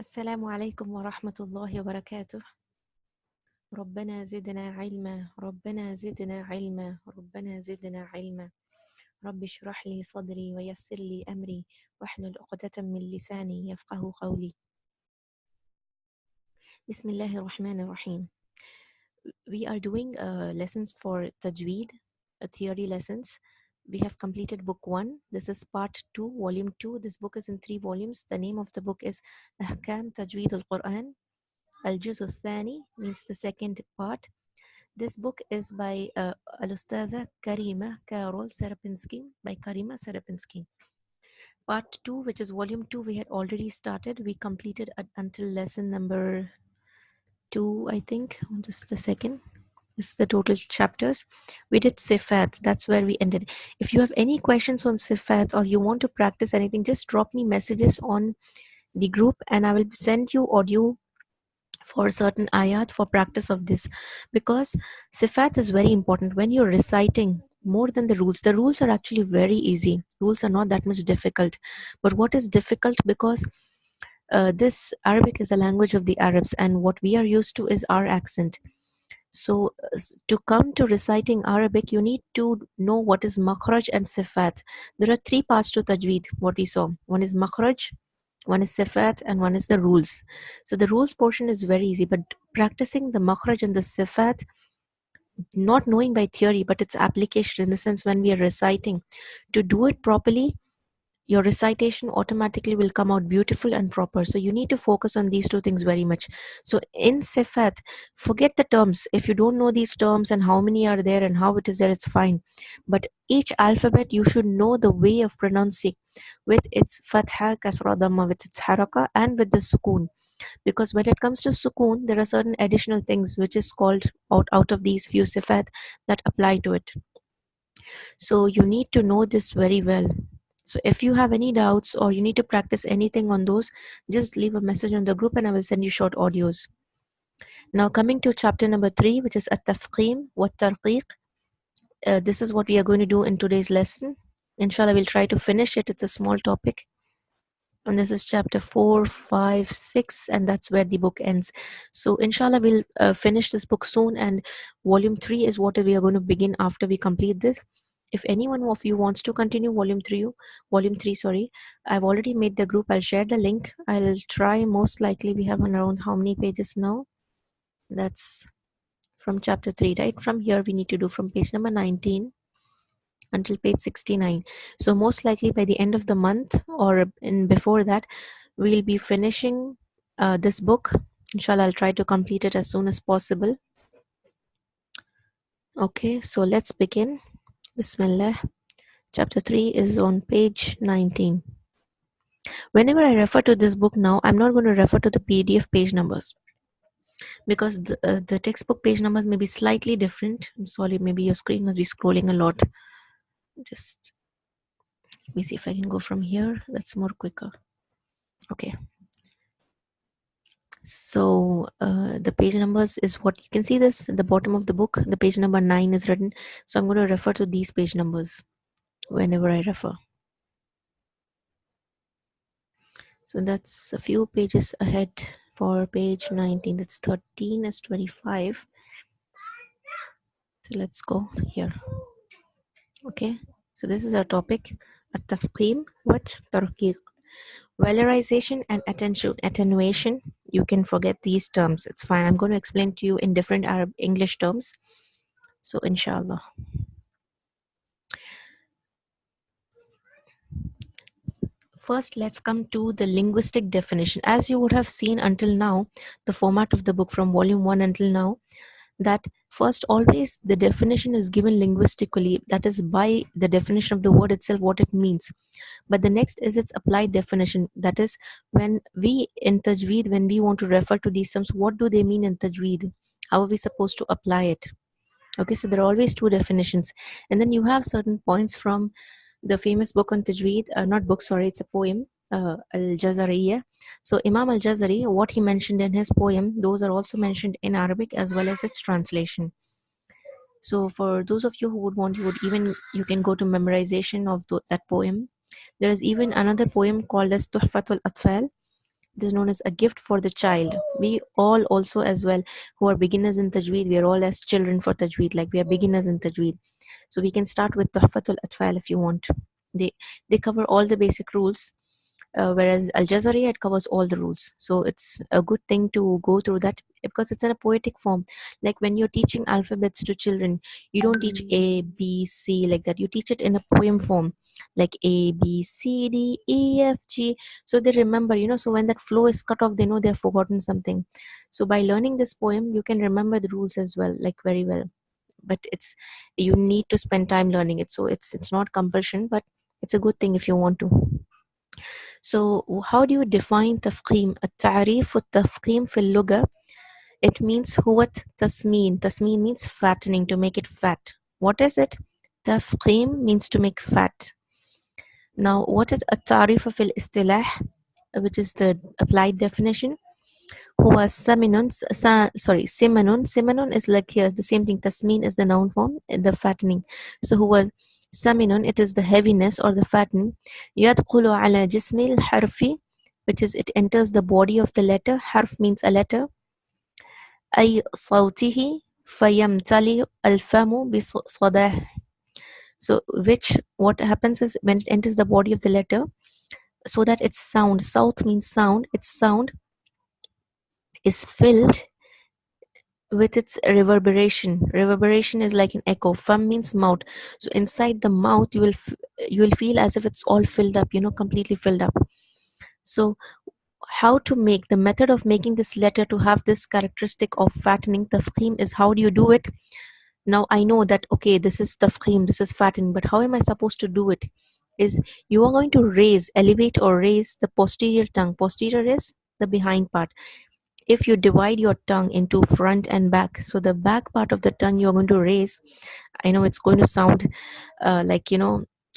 السلام عليكم ورحمة الله وبركاته. ربنا زدنا علما، ربنا زدنا علما، ربنا زدنا علما. رب اشرح لي صدري ويسر لي أمري واحلل عقدة من لساني يفقه قولي. بسم الله الرحمن الرحيم. We are doing lessons for Tajweed, theory lessons. We have completed book 1. This is part 2, volume 2. This book is in 3 volumes. The name of the book is Ahkam Tajweed al-Quran. Al-Juz al-Thani means the second part. This book is by Al-Ustadha Karima Carol Serapinski, by Karima Serapinski. Part 2, which is volume 2, we had already started. We completed until lesson number 2, I think. Just a second. This is the total chapters. We did Sifat. That's where we ended. If you have any questions on Sifat or you want to practice anything, just drop me messages on the group and I will send you audio for certain ayat for practice of this, because sifat is very important when you're reciting. More than the rules are actually very easy. Rules are not that much difficult, but what is difficult, because this Arabic is a language of the Arabs and what we are used to is our accent. So to come to reciting Arabic, you need to know what is makhraj and sifat. There are 3 parts to tajweed, what we saw. One is makhraj, one is sifat, and one is the rules. So the rules portion is very easy, but practicing the makhraj and the sifat, not knowing by theory, but its application in the sense when we are reciting, to do it properly, your recitation automatically will come out beautiful and proper. So you need to focus on these 2 things very much. So in sifat, forget the terms. If you don't know these terms and how many are there and how it is there, it's fine. But each alphabet, you should know the way of pronouncing with its fatha, kasra, dhamma, with its haraka and with the sukoon. Because when it comes to sukoon, there are certain additional things which is called out of these few sifat that apply to it. So you need to know this very well. So if you have any doubts or you need to practice anything on those, just leave a message on the group and I will send you short audios. Now coming to chapter number 3, which is At-Tafqim wa Tarqiq. This is what we are going to do in today's lesson. Inshallah, we'll try to finish it. It's a small topic. And this is chapter 4, 5, 6, and that's where the book ends. So inshallah, we'll finish this book soon, and volume 3 is what we are going to begin after we complete this. If anyone of you wants to continue volume 3, sorry, I've already made the group. I'll share the link. I'll try. Most likely we have around how many pages now? That's from chapter 3, right? From here we need to do from page number 19 until page 69. So most likely by the end of the month or before that, we'll be finishing this book. Inshallah, I'll try to complete it as soon as possible. Okay, so let's begin. Bismillah. Chapter 3 is on page 19. Whenever I refer to this book now, I'm not going to refer to the PDF page numbers, because the textbook page numbers may be slightly different. I'm sorry, maybe your screen must be scrolling a lot. Just let me see if I can go from here. That's more quicker. Okay. So the page numbers is what you can see this at the bottom of the book. The page number 9 is written. So I'm going to refer to these page numbers whenever I refer. So that's a few pages ahead for page 19. That's 13 is 25. So let's go here. Okay. So this is our topic. At-Tafqim wa Tarqiq. Valorization and attenuation. You can forget these terms. It's fine. I'm going to explain to you in different Arab English terms. So inshallah. First, let's come to the linguistic definition. As you would have seen until now, the format of the book from volume 1 until now, that first always the definition is given linguistically, that is by the definition of the word itself, what it means. But the next is its applied definition. That is, when we in Tajweed, when we want to refer to these terms, what do they mean in Tajweed? How are we supposed to apply it? Okay, so there are always 2 definitions. And then you have certain points from the famous book on Tajweed, not book, sorry, it's a poem, Al-Jazariyya. So Imam Al-Jazari, what he mentioned in his poem, those are also mentioned in Arabic as well as its translation. So for those of you who would want, you can go to memorization of that poem. There is even another poem called as Tuhfatul Atfal. It is known as a gift for the child. We all also as well who are beginners in Tajweed, we are all as children for Tajweed, like we are beginners in Tajweed. So we can start with Tuhfatul Atfal if you want. They they cover all the basic rules, whereas Al Jazari, it covers all the rules. So it's a good thing to go through that because it's in a poetic form. Like when you're teaching alphabets to children, you don't teach A, B, C like that. You teach it in a poem form, like A, B, C, D, E, F, G. So they remember, so when that flow is cut off, they know they've forgotten something. So by learning this poem, you can remember the rules as well, like very well. But you need to spend time learning it. So it's not compulsion, but it's a good thing if you want to. So how do you define تفخيم؟ التعريف والتفخيم في اللغة, it means هو تسمين. تسمين means fattening, to make it fat. What is it? تفخيم means to make fat. Now what is التعريف في الاصطلاح, which is the applied definition? هو سمن, سمن is like here the same thing. تسمين is the noun form, the fattening. So هو سمن, it is the heaviness or the fatten. يدخل على جسم الحرف, which is it enters the body of the letter. حرف means a letter. أي صوته فيمتلئ الفم بصداه. So what happens is when it enters the body of the letter, so that its sound, salt means sound, its sound is filled with its reverberation. Reverberation is like an echo. Fam means mouth. So inside the mouth, you will feel as if it's all filled up, completely filled up. So how to make the method of making this letter to have this characteristic of fattening, tafkhim, is how do you do it? Now I know that, okay, this is tafkhim, this is fattening, but how am I supposed to do it? Is you are going to elevate or raise the posterior tongue. Posterior is the behind part. If you divide your tongue into front and back, so the back part of the tongue you're going to raise. I know it's going to sound like,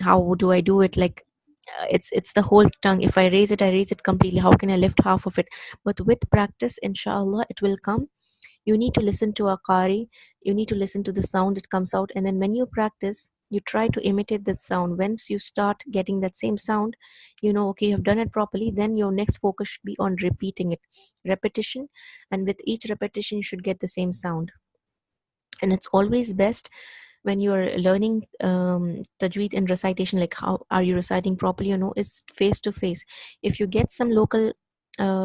how do I do it? Like it's the whole tongue. If I raise it completely. How can I lift half of it? But with practice, inshallah, it will come. You need to listen to a qari, you need to listen to the sound that comes out, and then when you practice, you try to imitate that sound. Once you start getting that same sound, okay, you've done it properly, then your next focus should be on repeating it. Repetition, and with each repetition you should get the same sound. And it's always best when you're learning tajweed and recitation, like how are you reciting properly, is face to face. If you get some local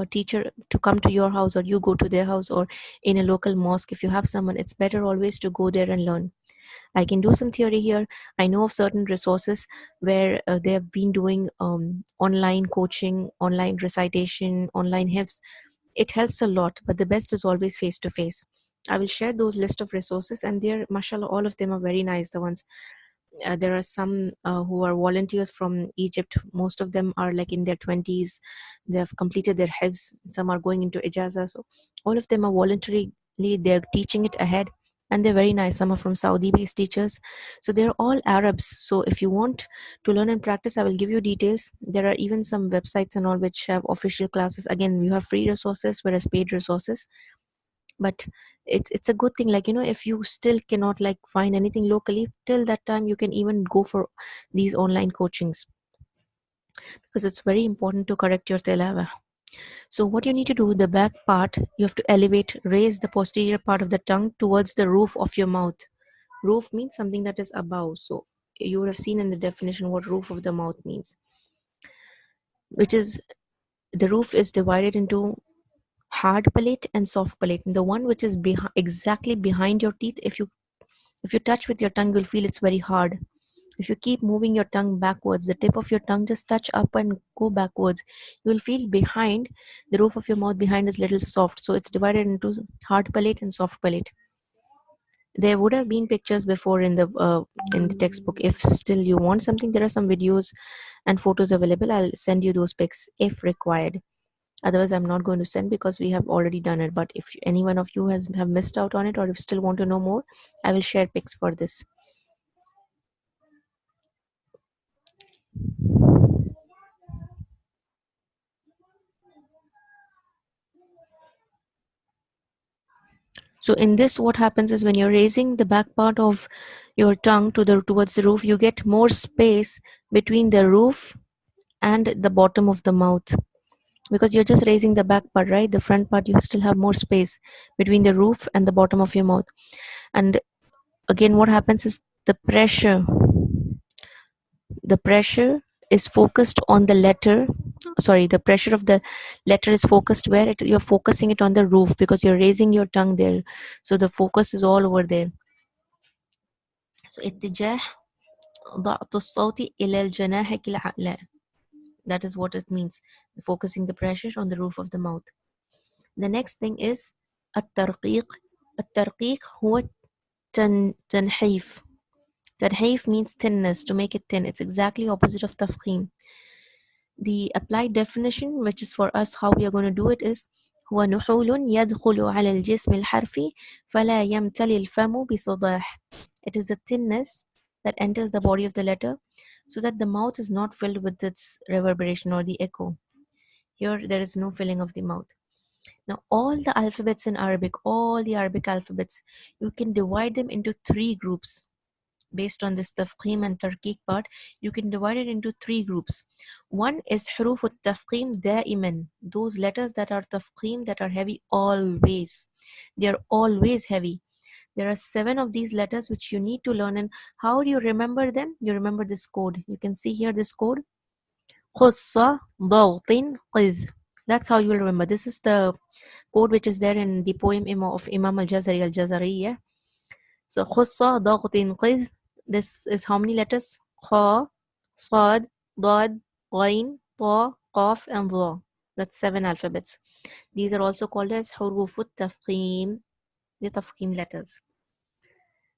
teacher to come to your house, or you go to their house, or in a local mosque, if you have someone, it's better always to go there and learn. I can do some theory here. I know of certain resources where they have been doing online coaching, online recitation, online hifz. It helps a lot, but the best is always face to face. I will share those list of resources, and they're, mashallah, all of them are very nice. The ones, there are some who are volunteers from Egypt. Most of them are like in their 20s. They have completed their hifz. Some are going into ijaza. So all of them are voluntarily, they're teaching it ahead, and they're very nice. Some are from Saudi based teachers. So they're all Arabs. So if you want to learn and practice, I will give you details. There are even some websites and all which have official classes. Again, you have free resources whereas paid resources. But it's a good thing, like, if you still cannot like find anything locally, till that time you can even go for these online coachings, because it's very important to correct your tilawa. So what you need to do, the back part, you have to raise the posterior part of the tongue towards the roof of your mouth. Roof means something that is above. So you would have seen in the definition what roof of the mouth means, which is the roof is divided into hard palate and soft palate. The one which is exactly behind your teeth, if you touch with your tongue, you'll feel it's very hard. If you keep moving your tongue backwards, the tip of your tongue just touch up and go backwards, you will feel behind the roof of your mouth behind is little soft. So it's divided into hard palate and soft palate. There would have been pictures before in the textbook. If still you want something, there are some videos and photos available. I'll send you those pics if required. Otherwise, I'm not going to send because we have already done it. But if any one of you have missed out on it, or if still want to know more, I will share pics for this. So in this, what happens is when you're raising the back part of your tongue towards the roof, you get more space between the roof and the bottom of the mouth. because you're just raising the back part, right? The front part, you still have more space between the roof and the bottom of your mouth. And again, what happens is the pressure is focused on the letter. Sorry, the pressure of the letter is focused where you're focusing it on the roof because you're raising your tongue there. So the focus is all over there. So اتجاه ضغط الصوت إلى الجناح الأعلى. That is what it means. Focusing the pressure on the roof of the mouth. The next thing is الترقيق. الترقيق هو تنحيف. تنحيف means thinness, to make it thin. It's exactly opposite of تفخيم. The applied definition, which is for us how we are going to do it, is هو نحول يدخل على الجسم الحرفي فلا يمتلي الفم بصداح. It is a thinness that enters the body of the letter so that the mouth is not filled with its reverberation or the echo. Here there is no filling of the mouth. Now all the alphabets in Arabic, all the Arabic alphabets, you can divide them into three groups. Based on this tafqim and tarqiq part, you can divide it into three groups. One is huruf al-tafqim da'iman, those letters that are tafqim, that are heavy always. They are always heavy. There are 7 of these letters which you need to learn. And how do you remember them? You remember this code. You can see here this code. Khussa ضغط qiz. That's how you will remember. This is the code which is there in the poem of Imam al-Jazari al-Jazariyah. So khussa ضغط qiz. This is how many letters? Kha, Sad, Dad, Ghain, Ta, Qaf, and Dha. That's 7 alphabets. These are also called as huruf tafqim, the tafqim letters.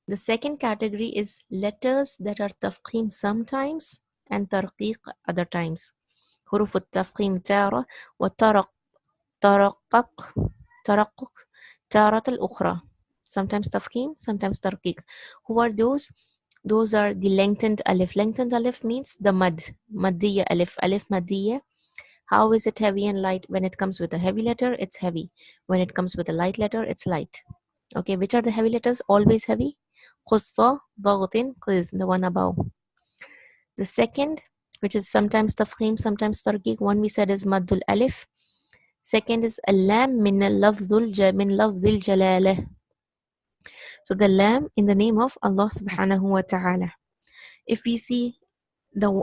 The second category is letters that are tafqim sometimes and tarqiq other times. Huruf tafqim tara wa taraqqaq tarat al-ukhra. Sometimes tafqim, sometimes tarqiq. Who are those? Those are the lengthened alif. Lengthened alif means the maddiya alif, alif maddiya. How is it heavy and light? When it comes with a heavy letter, it's heavy. When it comes with a light letter, it's light. Okay, which are the heavy letters? Always heavy. Khussa, ضغط, qiz, the one above. The second, which is sometimes tafkhim, sometimes tarqiq, one we said is maddul alif. Second is al-lam min lafzul jalalah. So the lam in the name of Allah subhanahu wa ta'ala. If we see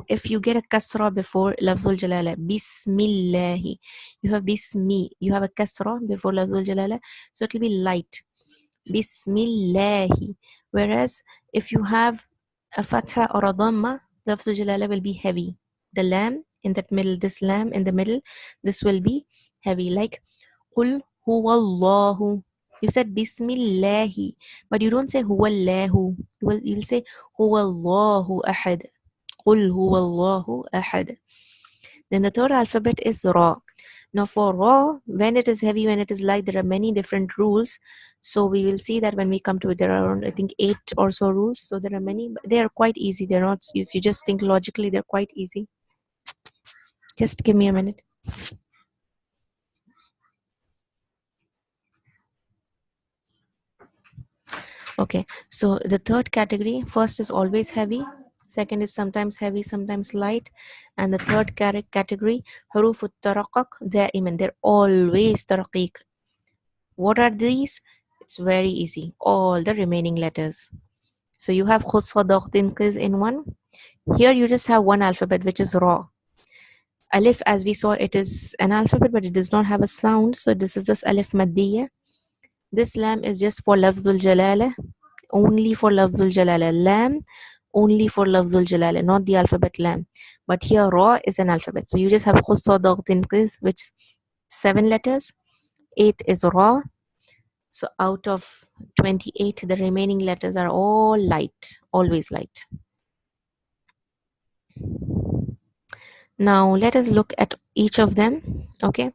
if you get a kasra before lafzul jalala, bismillahi, you have bismi, you have a kasra before lafzul jalala, so it will be light. Bismillahi. Whereas if you have a fatha or a dhamma, lafzul jalala will be heavy. The lam in that middle, this lam in the middle, this will be heavy. Like Qul huwallahu. You said Bismillahi, but you don't say huwallahu. You'll say huwallahu ahad. Qul huwallahu ahad. Then the third alphabet is Ra. Now for Ra, when it is heavy, when it is light, there are many different rules. So we will see that when we come to it, there are around, I think, 8 or so rules. So there are many, they are quite easy. They're not, if you just think logically, they're quite easy. Just give me a minute. Okay, so the third category, first is always heavy, second is sometimes heavy, sometimes light, and the third category, huruf al-taraqqaq da'iman, they're always taraqiq. What are these? It's very easy, all the remaining letters. So you have khussa daghtin qiz in one. Here you just have one alphabet, which is Ra. Alif, as we saw, it is an alphabet, but it does not have a sound, so this is just alif maddiya. This lam is just for lafzul jalala, only for lafzul jalala. Lam only for lafzul jalala, not the alphabet lam. But here Ra is an alphabet. So you just have khussa daghtin qiz, which 7 letters. 8 is Ra. So out of 28, the remaining letters are all light, always light. Now let us look at each of them. Okay.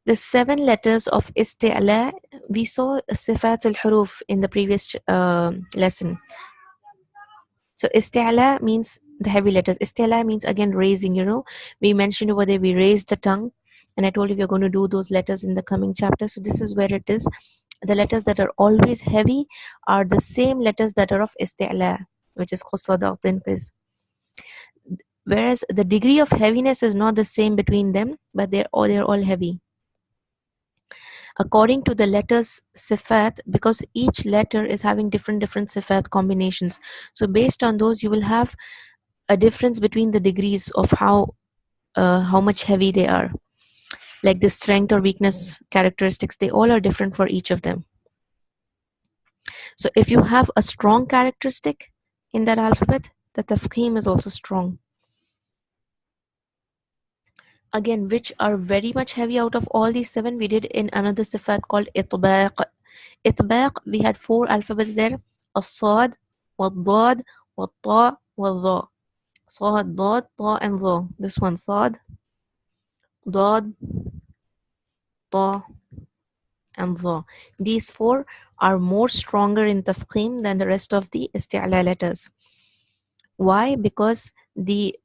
The 7 letters of isti'la, we saw sifat al-huruf in the previous lesson. So isti'la means the heavy letters. Isti'la means again raising, we mentioned over there we raised the tongue, and I told you we're going to do those letters in the coming chapter. So this is where it is. The letters that are always heavy are the same letters that are of isti'la, which is khussa daghtin qiz. whereas the degree of heaviness is not the same between them, but they're all heavy according to the letters sifat, because each letter is having different sifat combinations. So based on those, you will have a difference between the degrees of how much heavy they are. Like the strength or weakness characteristics, they all are different for each of them. So if you have a strong characteristic in that alphabet, the tafkhim is also strong. Again, which are very much heavy out of all these seven, we did in another sifat called itbaq. Itbaq, we had four alphabets there: الصاد والضاد والطاء والظاء. صاد ضاد طاء and ظا. This one, صاد ضاد طاء and ظا. These four are more stronger in tafkhim than the rest of the isti'la letters. Why? Because the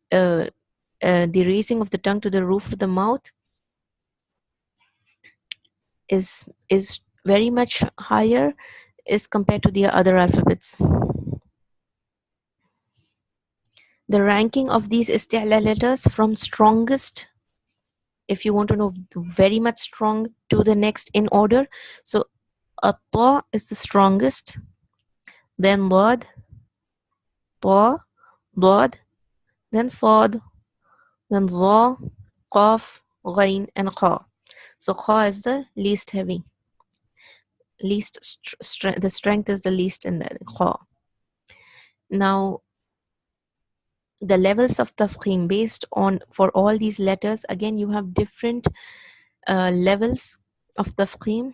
raising of the tongue to the roof of the mouth is very much higher as compared to the other alphabets. The ranking of these isti'la letters from strongest, if you want to know very much strong, to the next in order. So ta is the strongest, then dad, ta, dad, then sad, then za, qaf, ghain, and kha. So kha is the least heavy, the strength is the least in the kha. Now the levels of tafkhim based on, for all these letters, again you have different levels of tafkhim.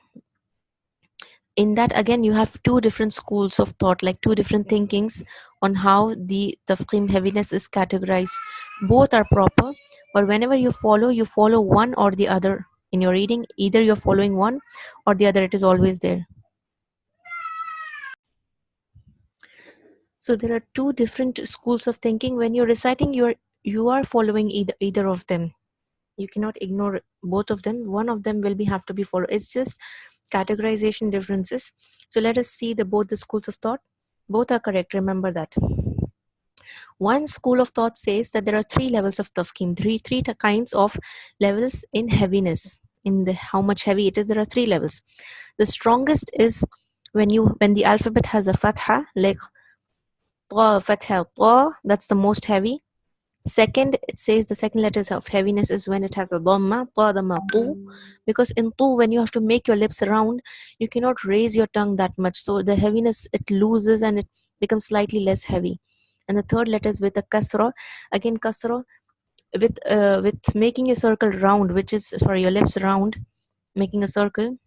In that, again, you have two different schools of thought, like two different thinkings on how the tafkhim heaviness is categorized. Both are proper, but whenever you follow one or the other in your reading. Either you're following one or the other, it is always there. So there are two different schools of thinking. When you're reciting, you are following either of them. You cannot ignore both of them. One of them will have to be followed. It's just categorization differences. So let us see both the schools of thought. Both are correct, remember that. One school of thought says that there are three levels of tafkhim, three kinds of levels in heaviness, in the how much heavy it is. There are three levels. The strongest is when the alphabet has a fatha, like ta, fatha, ta, that's the most heavy. Second, it says the second letters of heaviness is when it has a dhamma, ta, dhamma, tu, because in tu, when you have to make your lips round, you cannot raise your tongue that much, so the heaviness, it loses and it becomes slightly less heavy. And the third letter is with a kasra. Again, kasra with making your circle round, which is, sorry, your lips round, making a circle.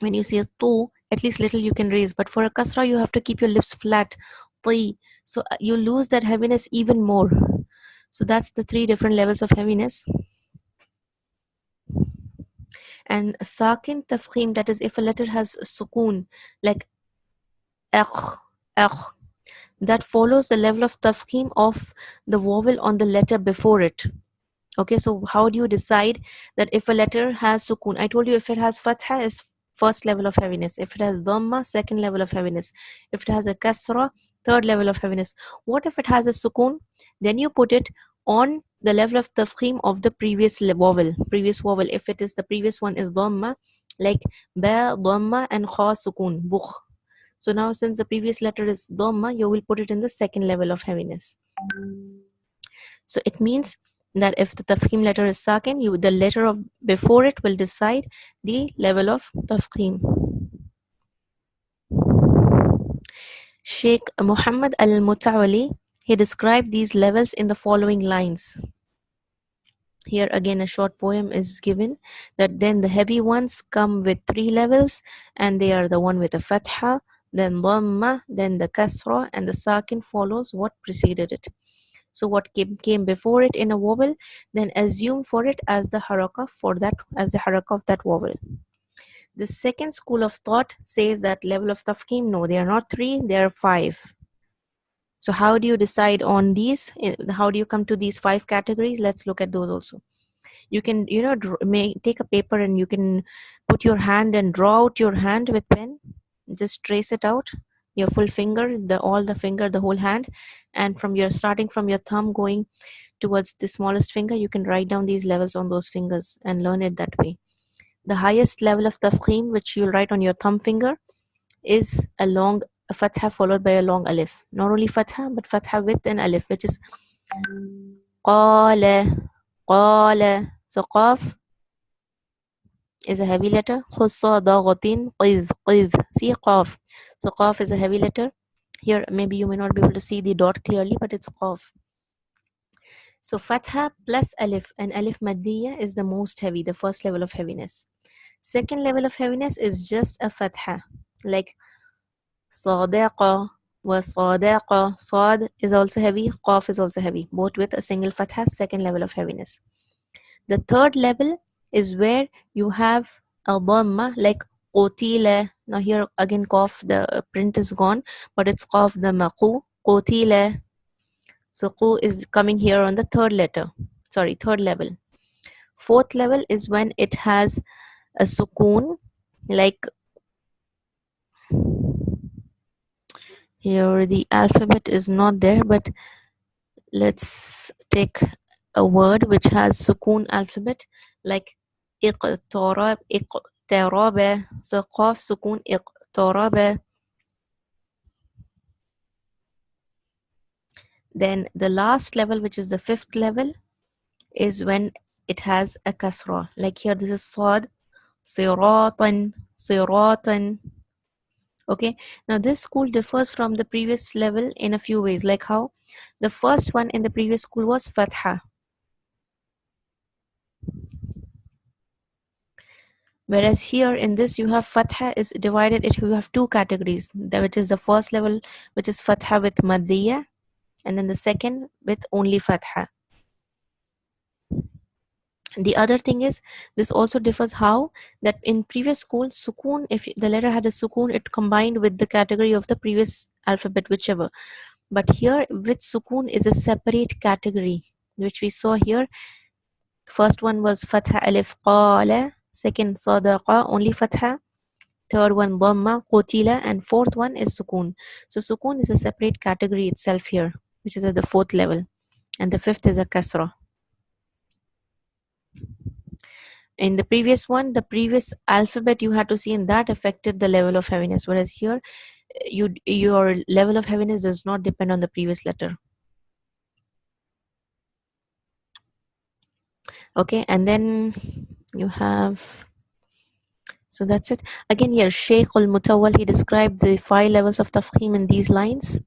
When you see a tu, at least little you can raise, but for a kasra you have to keep your lips flat, so you lose that heaviness even more. So that's the three different levels of heaviness. And sakin tafkhim, that is if a letter has sukoon, like akh, that follows the level of tafkhim of the vowel on the letter before it. Okay, so how do you decide that if a letter has sukoon? I told you, if it has fatha, is first level of heaviness. If it has dhamma, second level of heaviness. If it has a kasra, third level of heaviness. What if it has a sukoon? Then you put it on the level of tafkhim of the previous vowel. If it is the previous one is dhamma, like ba, dhamma, and kha, sukoon, bukh. So now, since the previous letter is dhamma, you will put it in the second level of heaviness. So it means that if the tafkhim letter is sakin, the letter of before it will decide the level of tafkhim. Sheikh Muhammad al-Mutawali, he described these levels in the following lines. Here again a short poem is given, that then the heavy ones come with three levels, and they are the one with a fatha, then dhamma, then the kasra, and the sakin follows what preceded it. So what came before it in a vowel, then assume for it as the harakah of that vowel. The second school of thought says that level of tafkhim, no, they are not three, they are five. So how do you decide on these? How do you come to these five categories? Let's look at those also. You can, take a paper and you can put your hand and draw out your hand with pen. Just trace it out, your full finger, the whole hand, and starting from your thumb going towards the smallest finger, you can write down these levels on those fingers and learn it that way. The highest level of tafkhim, which you'll write on your thumb finger, is a long fatha followed by a long alif. Not only fatha, but fatha with an alif, which is qala, qala. So qaf is a heavy letter. Khussa daghatin qiz, qiz. See qaf. So qaf is a heavy letter. Here, maybe you may not be able to see the dot clearly, but it's qaf. So fatha plus alif and alif maddiya is the most heavy, the first level of heaviness. Second level of heaviness is just a fatha, like sadaqa wa sadaqa. Sad is also heavy, qaf is also heavy, both with a single fatha, second level of heaviness. The third level is where you have a dhamma, like qutila. Now here again qaf, the print is gone, but it's qaf the maqu, qutila. So qu is coming here on the third level. Fourth level is when it has a sukoon, like here the alphabet is not there, but let's take a word which has sukoon alphabet, like iqtarab, iqtaraba. So qaf sukoon iqtaraba. Then the last level, which is the fifth level, is when it has a kasra. Like here, this is sad, siratan, siratan. Okay, now this school differs from the previous level in a few ways, like how the first one in the previous school was fatha, whereas here in this you have fatha is divided into, you have two categories, which is the first level, which is fatha with maddiya, and then the second with only fatha. The other thing is, this also differs how that in previous school, sukoon, if the letter had a sukoon, it combined with the category of the previous alphabet, whichever. But here with sukoon is a separate category, which we saw here. First one was fatha alif qala, second sadaqa, only fatha, third one dhamma qutila, and fourth one is sukoon. So sukoon is a separate category itself here, which is at the fourth level, and the fifth is a kasra. In the previous one, the previous alphabet you had to see, and that affected the level of heaviness, whereas here your level of heaviness does not depend on the previous letter. Okay, and then you have, so that's it. Again here, Sheikh al-Mutawwal, he described the 5 levels of tafkhim in these lines,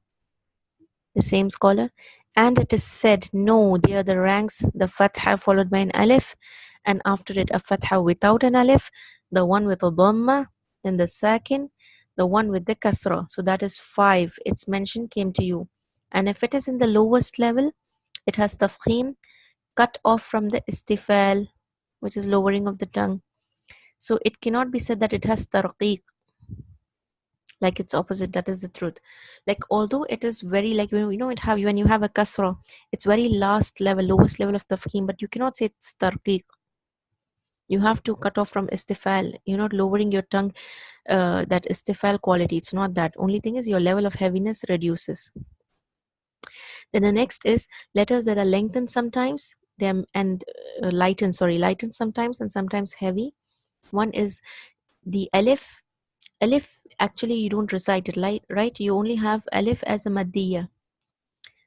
the same scholar. And it is said, no, they are the ranks, the fatha followed by an alif, and after it a fatha without an alif, the one with a dhamma, then the sakin, the one with the kasra. So that is 5. It's mentioned, came to you. And if it is in the lowest level, it has tafkhim cut off from the istifal, which is lowering of the tongue. So it cannot be said that it has tarqiq, like its opposite. That is the truth. Like although it is very, like when when you have a kasra, it's very last level, lowest level of tafkhim, but you cannot say it's tarqiq. You have to cut off from istifal. You're not lowering your tongue, that istifal quality. It's not that. Only thing is your level of heaviness reduces. Then the next is letters that are lengthened sometimes, them and lightened sometimes, and sometimes heavy. One is the alif. Alif, actually you don't recite it, right? You only have alif as a maddiya.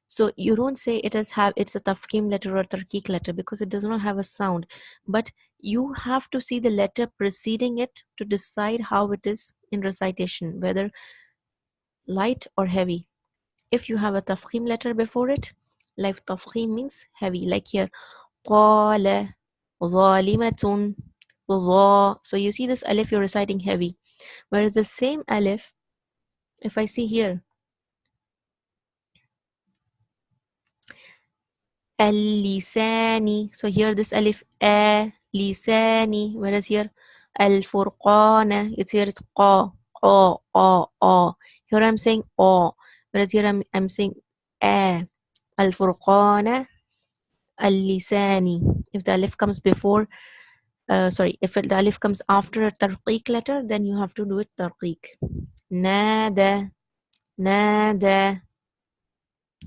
So you don't say it's a tafkhim letter or tarqiq letter, because it does not have a sound. But you have to see the letter preceding it to decide how it is in recitation, whether light or heavy. If you have a tafkhim letter before it, like tafkhim means heavy, like here qala zalimatun. So you see this alif, you're reciting heavy. Whereas the same alif, if I see here, al-lisani, so here this alif, lisani, whereas here, al-furqana, it's qa, qa, qa, qa. Here I'm saying qa, whereas here I'm saying al-furqana, al-lisani. If the alif comes before, if the alif comes after a tarqiq letter, then you have to do it tarqiq. Nada, nada.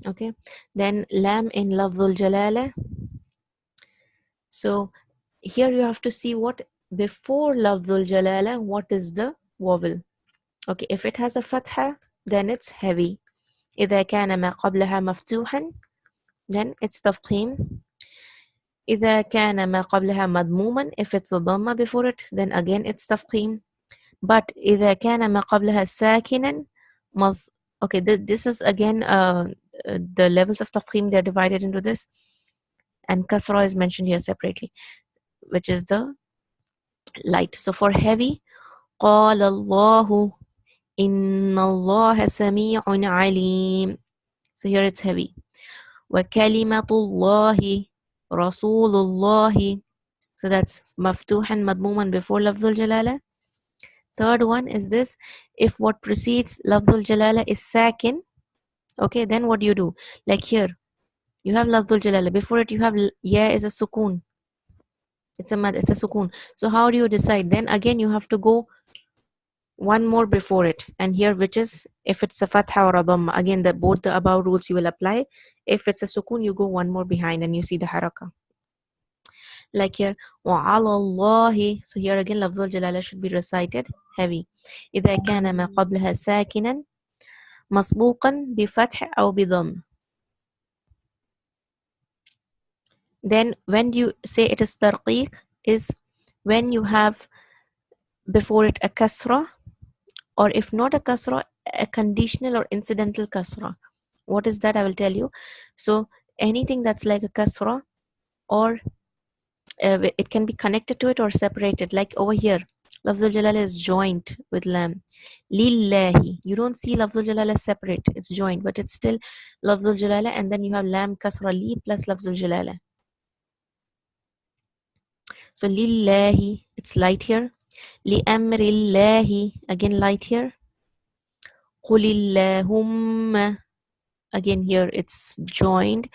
Okay, then lam in lafzul jalala. So here you have to see what before lafzul jalala, what is the vowel. Okay, if it has a fatha, then it's heavy. إذا كان ما قبلها مفتوحا, then it's تفخيم. إذا كان ما قبلها مضموما, if it's a dhamma before it, then again it's تفخيم. But إذا كان ما قبلها ساكنا مظ... Okay, this is again the levels of tafkhim, they're divided into this, and kasra is mentioned here separately, which is the light. So for heavy, قال الله إن الله سميع عليم. So here it's heavy. وكلمة الله رسول الله. So that's مفتوحا مضموما before لفظ الجلالة. Third one is this, if what precedes lafzul jalala is sakin, okay, then what do you do? Like here, you have lafzul jalala, before it you have ya is a sukun, it's a mad, it's a sukun. So how do you decide? Then again you have to go one more before it, and here which is, if it's a fatha or a dhamma, again the both the above rules you will apply. If it's a sukun, you go one more behind and you see the haraka. Like here, وعلى الله. So here again lafzul jalala should be recited heavy. إذا كان ما قبلها ساكنا مسبوقا بفتح أو بضم. Then when you say it is tarqiq, is when you have before it a kasra, or if not a kasra, a conditional or incidental kasra. What is that? I will tell you. So anything that's like a kasra, or it can be connected to it or separated, like over here lafzul jalala is joined with lam. Lillahi, you don't see lafzul jalala separate, it's joined, but it's still lafzul jalala, and then you have lam kasra li plus lafzul jalala. So lillahi, it's light here. Li amrillahi, again light here. Qulillahumma, again here it's joined,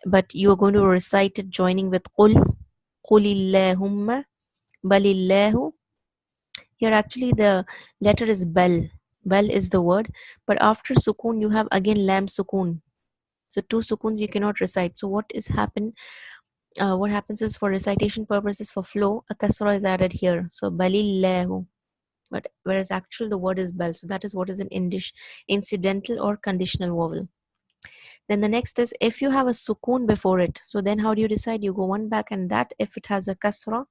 but you're going to recite it joining with qul. Qulillahumma balillahu. Here actually the letter is bal. Bal is the word, but after sukun you have again lam sukun. So two sukuns you cannot recite. So what happens is, for recitation purposes, for flow, a kasra is added here. So balillahu. But whereas actual the word is bal. So that is what is an incidental or conditional vowel. Then the next is, if you have a sukun before it, so then how do you decide? You go one back, and that if it has a kasra,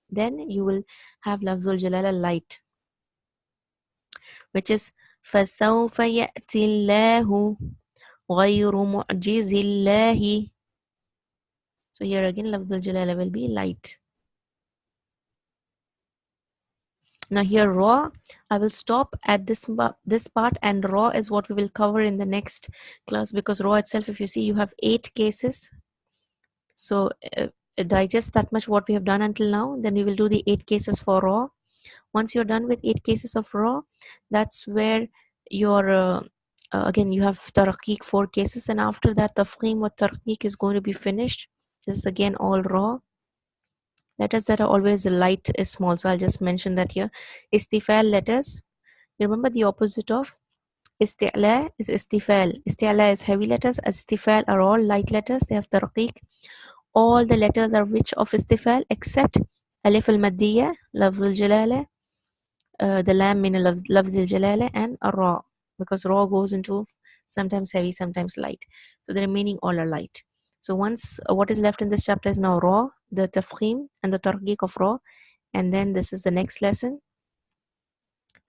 then you will have lafzul jalala light, which is فَسَوْفَ يَأْتِي اللَّهُ غَيْرُ مُعْجِزِ اللَّهِ. So here again lafzul jalala will be light. Now here raw, I will stop at this part, and raw is what we will cover in the next class, because raw itself, if you see, you have 8 cases. So digest that much what we have done until now, then we will do the 8 cases for raw. Once you're done with 8 cases of raw, that's where your again you have tarqiq 4 cases, and after that tafkhim wa tarqiq is going to be finished. This is again all raw. Letters that are always light is small, so I'll just mention that here. Istifal letters, remember the opposite of isti'la is istifal. Isti'la is heavy letters, istifal are all light letters, they have tarqiq. All the letters are which of istifal except alif al-maddiya, lafz al-jalala, the lam min lafz al-jalala, and a ra, because ra goes into sometimes heavy, sometimes light. So the remaining all are light. So once what is left in this chapter is now ra, the tafkhim and the tarqiq of ra, and then this is the next lesson.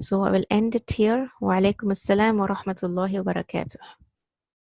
So I will end it here. Wa alaikum assalam wa rahmatullahi wa barakatuh.